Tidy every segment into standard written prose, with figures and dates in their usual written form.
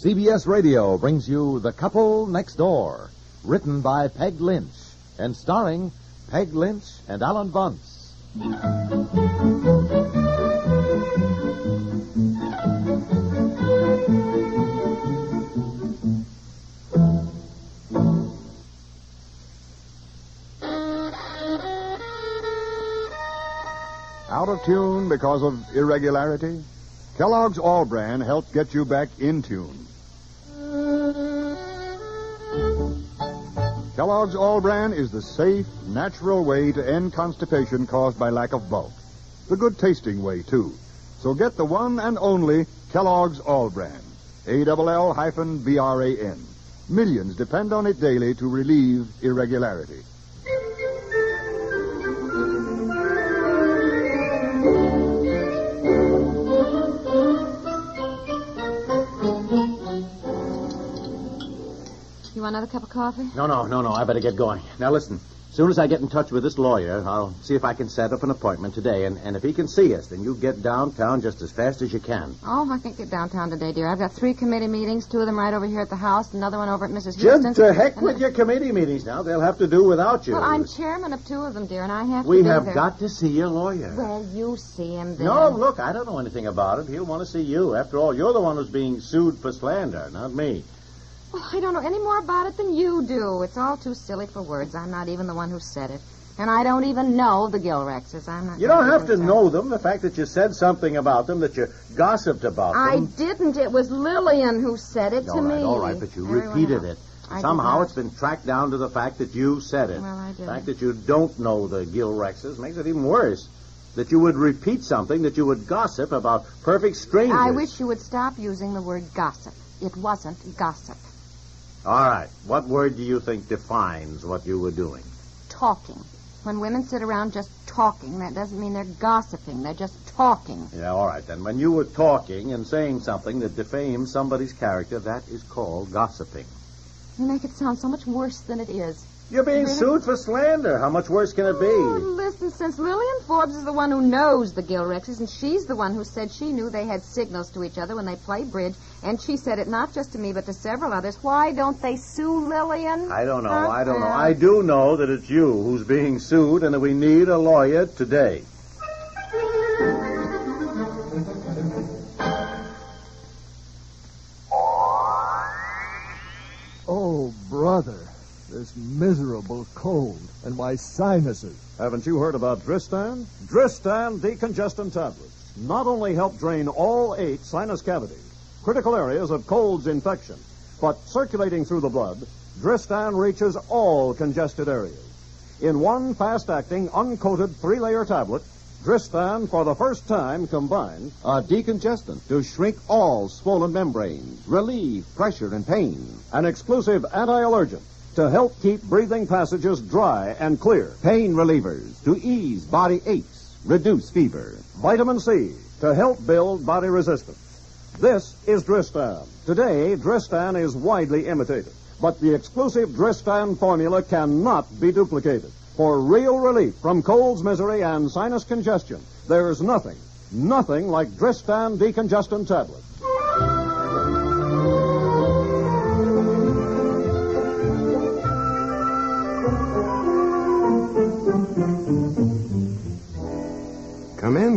CBS Radio brings you The Couple Next Door, written by Peg Lynch and starring Peg Lynch and Ethel Bunce. Out of tune because of irregularity? Kellogg's All Bran helps get you back in tune. Kellogg's All Bran is the safe, natural way to end constipation caused by lack of bulk. The good-tasting way, too. So get the one and only Kellogg's All Bran. ALL-BRAN. Millions depend on it daily to relieve irregularity. You want another cup of coffee? No. I better get going. Now, listen. As soon as I get in touch with this lawyer, I'll see if I can set up an appointment today. And if he can see us, then you get downtown just as fast as you can. Oh, I can't get downtown today, dear. I've got 3 committee meetings, 2 of them right over here at the house, another one over at Mrs. Houston's. Jim, to heck with your committee meetings now. They'll have to do without you. Well, I'm chairman of 2 of them, dear, and I have to We be have there. got to see your lawyer. Well, you see him then. No, look, I don't know anything about it. He'll want to see you. After all, you're the one who's being sued for slander, not me. Well, I don't know any more about it than you do. It's all too silly for words. I'm not even the one who said it. And I don't even know the Gilrexes. I'm not. You don't have to know them. The fact that you said something about them, that you gossiped about them. I didn't. It was Lillian who said it to me. All right, but you Everyone repeated else. it. Somehow it's been tracked down to the fact that you said it. Well, I didn't. The fact that you don't know the Gilrexes makes it even worse. That you would repeat something, that you would gossip about perfect strangers. I wish you would stop using the word gossip. It wasn't gossip. All right. What word do you think defines what you were doing? Talking. When women sit around just talking, that doesn't mean they're gossiping. They're just talking. Yeah, all right, then. When you were talking and saying something that defames somebody's character, that is called gossiping. You make it sound so much worse than it is. You're being Really? sued for slander. How much worse can it be? Oh, listen, since Lillian Forbes is the one who knows the Gilrexes, and she's the one who said she knew they had signals to each other when they played bridge, and she said it not just to me but to several others, why don't they sue Lillian? I don't know. I do know that it's you who's being sued and that we need a lawyer today. Oh, brother. This miserable cold and my sinuses. Haven't you heard about Dristan? Dristan decongestant tablets not only help drain all 8 sinus cavities, critical areas of cold's infection, but circulating through the blood, Dristan reaches all congested areas. In one fast-acting, uncoated 3-layer tablet, Dristan, for the first time, combines A decongestant to shrink all swollen membranes, relieve pressure and pain. an exclusive anti-allergen to help keep breathing passages dry and clear. Pain relievers to ease body aches, reduce fever. Vitamin C to help build body resistance. This is Dristan. Today, Dristan is widely imitated, but the exclusive Dristan formula cannot be duplicated. For real relief from cold's misery and sinus congestion, there's nothing like Dristan decongestant tablets.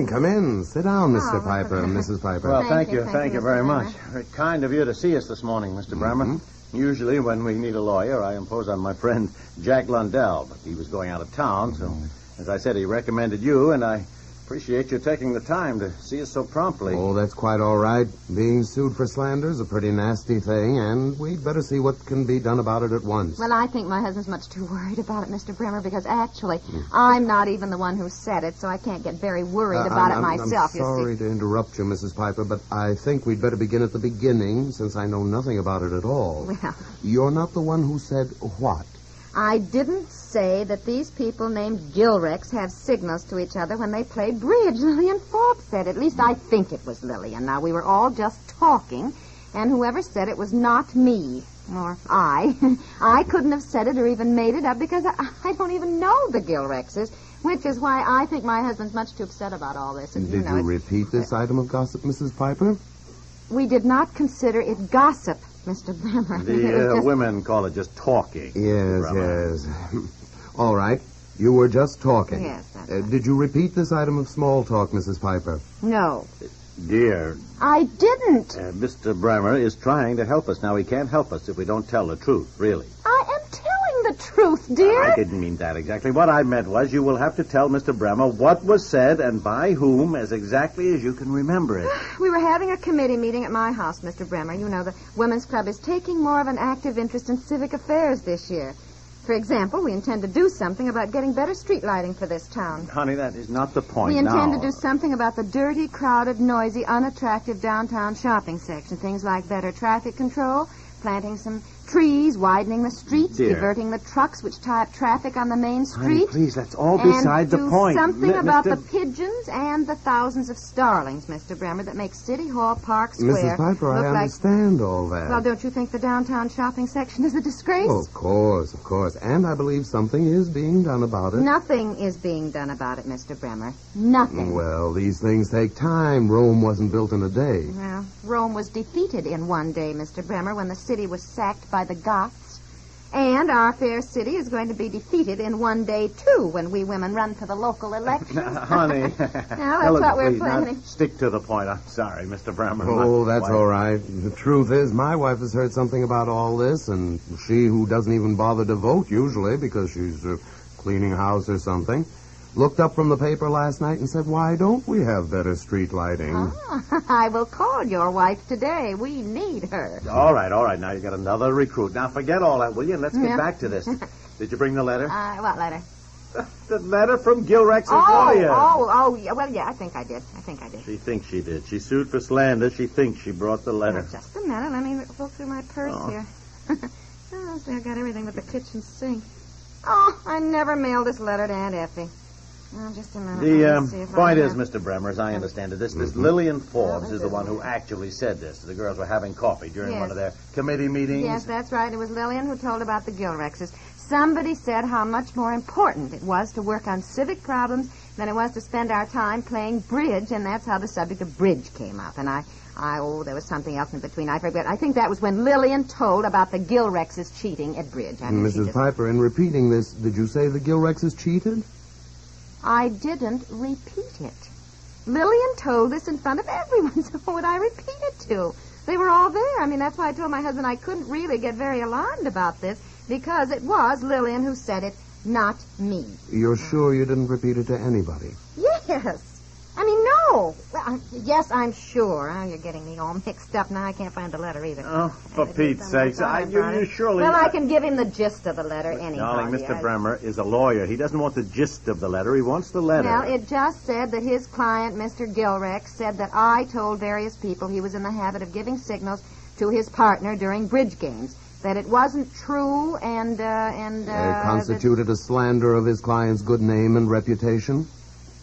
Come in. Sit down, Mr. Piper, Mrs. Piper. Well, Thank thank you you, very Mr. much. Very kind of you to see us this morning, Mr. Bremer. Usually, when we need a lawyer, I impose on my friend Jack Lundell, but he was going out of town, so, as I said, he recommended you, and I appreciate you taking the time to see us so promptly. Oh, that's quite all right. Being sued for slander is a pretty nasty thing, and we'd better see what can be done about it at once. Well, I think my husband's much too worried about it, Mr. Bremer, because actually, I'm not even the one who said it, so I can't get very worried about it myself, I'm sorry to interrupt you, Mrs. Piper, but I think we'd better begin at the beginning, since I know nothing about it at all. Well, You're not the one who said what? I didn't say that these people named Gilrex have signals to each other when they play bridge. Lillian Forbes said it. At least I think it was Lillian. Now, we were all just talking, and whoever said it was not me. Or I. I couldn't have said it or even made it up because I don't even know the Gilrexes, which is why I think my husband's much too upset about all this. And, Did you repeat this item of gossip, Mrs. Piper? We did not consider it gossip, Mr. Bremer. The women call it just talking. Yes. All right. You were just talking. Yes, that's right. Did you repeat this item of small talk, Mrs. Piper? No. Dear, I didn't. Mr. Bremer is trying to help us. Now, he can't help us if we don't tell the truth, really. I am telling the truth, dear. I didn't mean that exactly. What I meant was you will have to tell Mr. Bremer what was said and by whom as exactly as you can remember it. We were having a committee meeting at my house, Mr. Bremer. You know, the Women's Club is taking more of an active interest in civic affairs this year. For example, we intend to do something about getting better street lighting for this town. Honey, that is not the point We intend now. to do something about the dirty, crowded, noisy, unattractive downtown shopping section. Things like better traffic control, planting some trees, widening the streets, Dear. diverting the trucks which tie up traffic on the main street. Honey, please, that's all beside the point. And do something about Mr. the pigeons and the thousands of starlings, Mr. Bremer, that make City Hall Park Square Mrs. Piper, look I like... understand all that. Well, don't you think the downtown shopping section is a disgrace? Oh, of course. And I believe something is being done about it. Nothing is being done about it, Mr. Bremer. Nothing. Well, these things take time. Rome wasn't built in a day. Well, Rome was defeated in one day, Mr. Bremer, when the city was sacked by the Goths. And our fair city is going to be defeated in one day, too, when we women run for the local elections. Honey. Now, that's what we're planning. Now, stick to the point. I'm sorry, Mr. Bremer. Oh, that's all right. The truth is, my wife has heard something about all this, and she, who doesn't even bother to vote usually because she's cleaning house or something, looked up from the paper last night and said, why don't we have better street lighting? I will call your wife today. We need her. All right. Now you got another recruit. Now forget all that, will you? And let's get back to this. Did you bring the letter? What letter? The letter from Gilrex's lawyer. Yeah. Well, yeah, I think I did. She thinks she did. She sued for slander. She thinks she brought the letter. Now, just a minute. Let me look through my purse here. See, I got everything but the kitchen sink. Oh, I never mailed this letter to Aunt Effie. Oh, just a minute. The point is, Mr. Bremer, as I understand it, this Lillian Forbes is the one who actually said this. The girls were having coffee during one of their committee meetings. Yes, that's right. It was Lillian who told about the Gilrexes. Somebody said how much more important it was to work on civic problems than it was to spend our time playing bridge, and that's how the subject of bridge came up. And there was something else in between. I forget. I think that was when Lillian told about the Gilrexes cheating at bridge. Mrs. Piper, in repeating this, did you say the Gilrexes cheated? I didn't repeat it. Lillian told this in front of everyone, so who would I repeat it to? They were all there. I mean, that's why I told my husband I couldn't really get very alarmed about this, because it was Lillian who said it, not me. You're sure you didn't repeat it to anybody? Yes. I mean, no. Well, yes, I'm sure. Oh, you're getting me all mixed up now. I can't find the letter either. Oh, for Pete's sake. You surely... Well, I can give him the gist of the letter anyhow. Darling, Mr. Bremer is a lawyer. He doesn't want the gist of the letter. He wants the letter. Well, it just said that his client, Mr. Gilrex, said that I told various people he was in the habit of giving signals to his partner during bridge games. That it wasn't true and constituted a slander of his client's good name and reputation?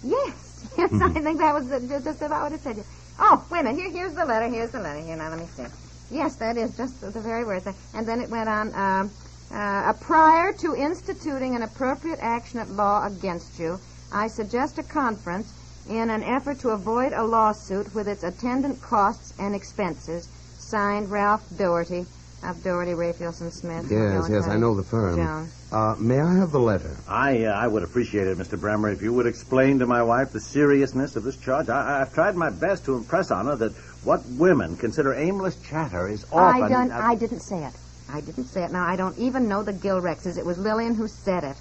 Yes, I think that was just about what it said. Oh, wait a minute. Here's the letter. Here, now, let me see. Yes, that is just the very words. And then it went on, prior to instituting an appropriate action at law against you, I suggest a conference in an effort to avoid a lawsuit with its attendant costs and expenses. Signed, Ralph Doherty. Of Doherty, Raphaelson Smith. Yes, I know the firm. Jones. May I have the letter? I would appreciate it, Mr. Bremer, if you would explain to my wife the seriousness of this charge. I've tried my best to impress on her that what women consider aimless chatter is often... I didn't say it. Now, I don't even know the Gilrexes. It was Lillian who said it.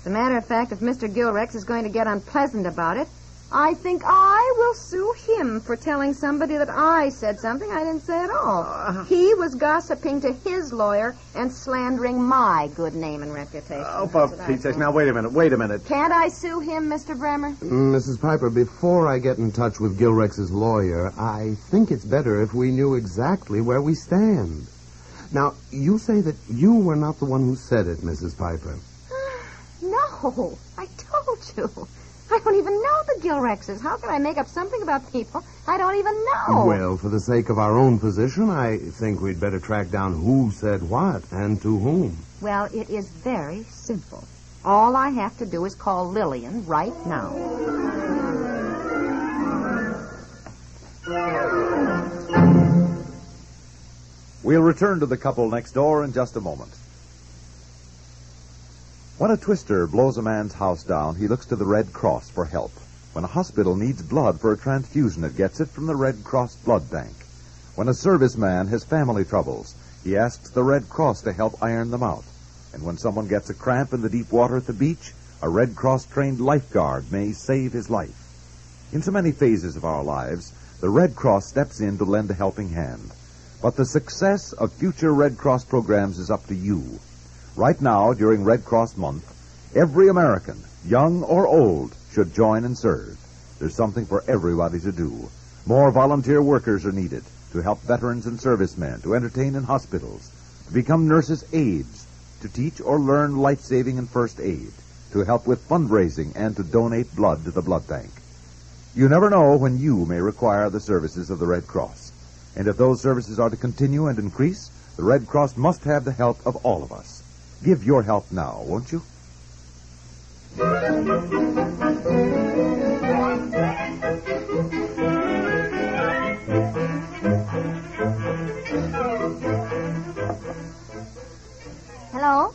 As a matter of fact, if Mr. Gilrex is going to get unpleasant about it, I think I will sue him for telling somebody that I said something I didn't say at all. He was gossiping to his lawyer and slandering my good name and reputation. Oh, for Pete's sake. Now, wait a minute. Can't I sue him, Mr. Bremer? Mrs. Piper, before I get in touch with Gilrex's lawyer, I think it's better if we knew exactly where we stand. Now, you say that you were not the one who said it, Mrs. Piper. No, I told you. I don't even know the Gilrexes. How can I make up something about people I don't even know? Well, for the sake of our own position, I think we'd better track down who said what and to whom. Well, it is very simple. All I have to do is call Lillian right now. We'll return to the couple next door in just a moment. When a twister blows a man's house down, he looks to the Red Cross for help. When a hospital needs blood for a transfusion, it gets it from the Red Cross Blood Bank. When a serviceman has family troubles, he asks the Red Cross to help iron them out. And when someone gets a cramp in the deep water at the beach, a Red Cross-trained lifeguard may save his life. In so many phases of our lives, the Red Cross steps in to lend a helping hand. But the success of future Red Cross programs is up to you. Right now, during Red Cross Month, every American, young or old, should join and serve. There's something for everybody to do. More volunteer workers are needed to help veterans and servicemen, to entertain in hospitals, to become nurses' aides, to teach or learn life-saving and first aid, to help with fundraising, and to donate blood to the blood bank. You never know when you may require the services of the Red Cross. And if those services are to continue and increase, the Red Cross must have the help of all of us. Give your help now, won't you? Hello?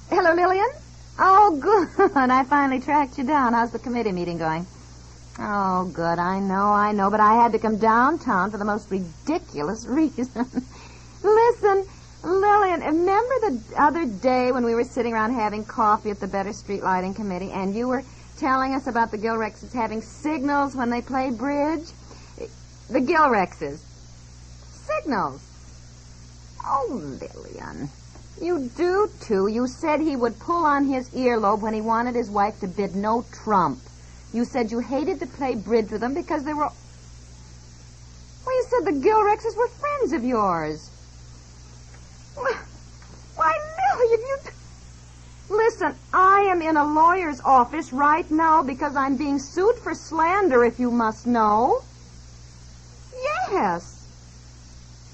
Hello, Lillian? Oh, good. I finally tracked you down. How's the committee meeting going? Oh, good. I know. But I had to come downtown for the most ridiculous reason. Listen, Lillian, remember the other day when we were sitting around having coffee at the Better Street Lighting Committee, and you were telling us about the Gilrexes having signals when they play bridge? The Gilrexes. Signals. Oh, Lillian. You do, too. You said he would pull on his earlobe when he wanted his wife to bid no trump. You said you hated to play bridge with them because they were... Well, you said the Gilrexes were friends of yours. Why, Lillian, you... Listen, I am in a lawyer's office right now because I'm being sued for slander, if you must know. Yes.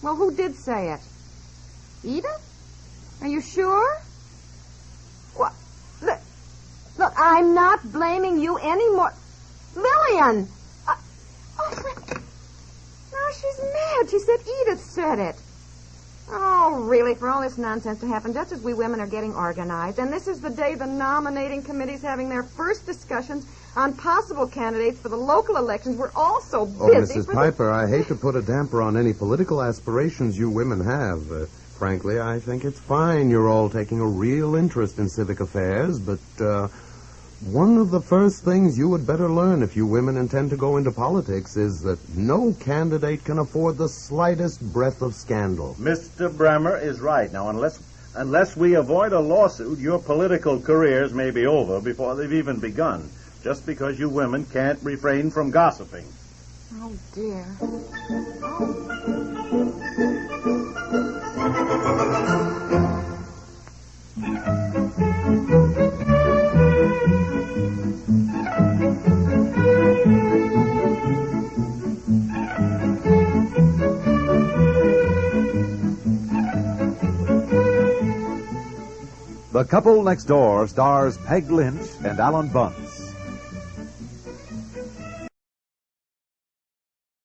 Well, who did say it? Edith? Are you sure? What? Look, I'm not blaming you anymore. Lillian! Now she's mad. She said Edith said it. Oh, really, for all this nonsense to happen just as we women are getting organized. And this is the day the nominating committee's having their first discussions on possible candidates for the local elections. We're all so busy. Oh, Mrs. Piper, I hate to put a damper on any political aspirations you women have. Frankly, I think it's fine you're all taking a real interest in civic affairs, but one of the first things you would better learn if you women intend to go into politics is that no candidate can afford the slightest breath of scandal. Mr. Bremer is right. Now, unless we avoid a lawsuit, your political careers may be over before they've even begun, just because you women can't refrain from gossiping. Oh, dear. The Couple Next Door stars Peg Lynch and Alan Bunce.